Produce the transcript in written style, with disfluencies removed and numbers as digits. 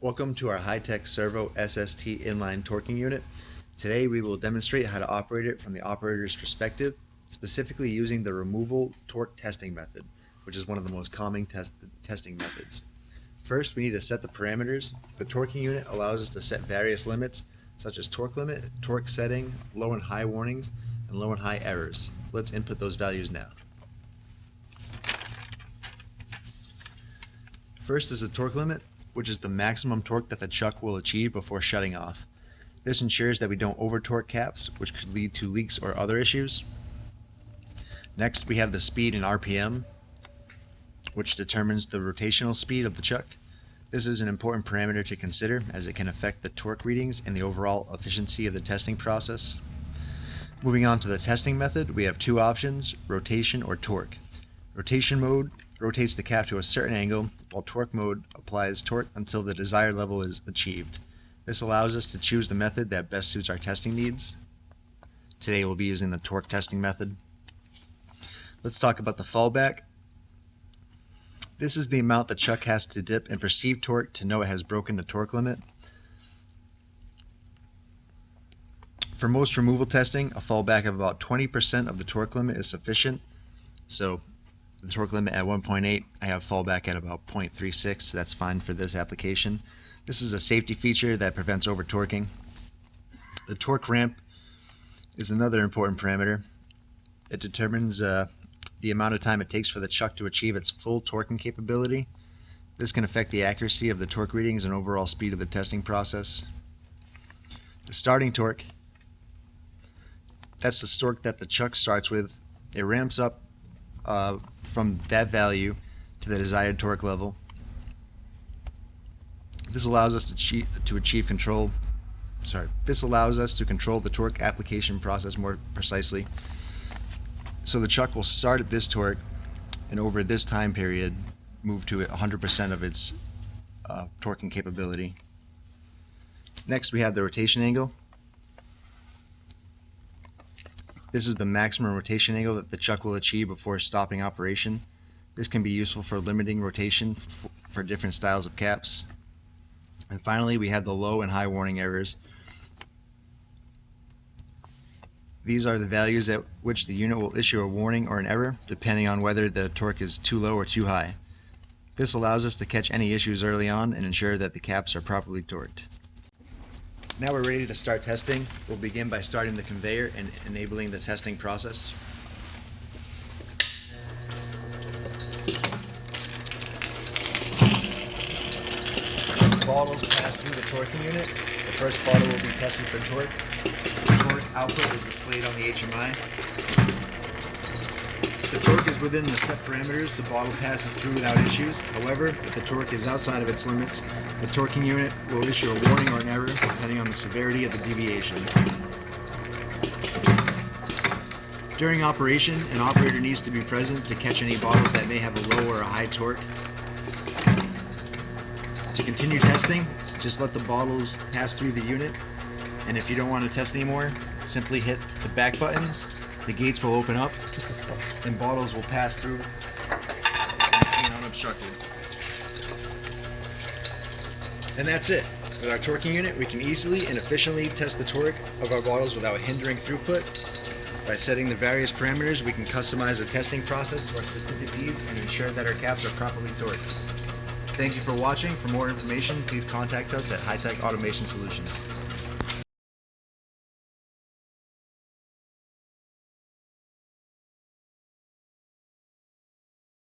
Welcome to our HyTek Servo SST inline torquing unit. Today we will demonstrate how to operate it from the operator's perspective, specifically using the removal torque testing method, which is one of the most common testing methods. First, we need to set the parameters. The torquing unit allows us to set various limits, such as torque limit, torque setting, low and high warnings, and low and high errors. Let's input those values now. First is the torque limit, which is the maximum torque that the chuck will achieve before shutting off. This ensures that we don't over torque caps, which could lead to leaks or other issues. Next, we have the speed in RPM, which determines the rotational speed of the chuck. This is an important parameter to consider as it can affect the torque readings and the overall efficiency of the testing process. Moving on to the testing method, we have two options, rotation or torque. Rotation mode rotates the cap to a certain angle, while torque mode applies torque until the desired level is achieved. This allows us to choose the method that best suits our testing needs. Today we'll be using the torque testing method. Let's talk about the fallback. This is the amount the chuck has to dip in perceived torque to know it has broken the torque limit. For most removal testing, a fallback of about 20% of the torque limit is sufficient. So the torque limit at 1.8, I have fallback at about 0.36, so that's fine for this application. This is a safety feature that prevents over torquing. The torque ramp is another important parameter. It determines the amount of time it takes for the chuck to achieve its full torquing capability. This can affect the accuracy of the torque readings and overall speed of the testing process. The starting torque, that's the torque that the chuck starts with. It ramps up from that value to the desired torque level. This allows us to control the torque application process more precisely. So the chuck will start at this torque and over this time period move to 100% of its torquing capability. Next we have the rotation angle. This is the maximum rotation angle that the chuck will achieve before stopping operation. This can be useful for limiting rotation for different styles of caps. And finally, we have the low and high warning errors. These are the values at which the unit will issue a warning or an error, depending on whether the torque is too low or too high. This allows us to catch any issues early on and ensure that the caps are properly torqued. Now we're ready to start testing. We'll begin by starting the conveyor and enabling the testing process. As the bottles pass through the torquing unit, the first bottle will be tested for torque. The torque output is displayed on the HMI. If the torque is within the set parameters, the bottle passes through without issues. However, if the torque is outside of its limits, the torquing unit will issue a warning or an error depending on the severity of the deviation. During operation, an operator needs to be present to catch any bottles that may have a low or a high torque. To continue testing, just let the bottles pass through the unit, and if you don't want to test anymore, simply hit the back buttons. The gates will open up and bottles will pass through and unobstructed. And that's it. With our torquing unit, we can easily and efficiently test the torque of our bottles without hindering throughput. By setting the various parameters, we can customize the testing process to our specific needs and ensure that our caps are properly torqued. Thank you for watching. For more information, please contact us at HyTek Automation Solutions.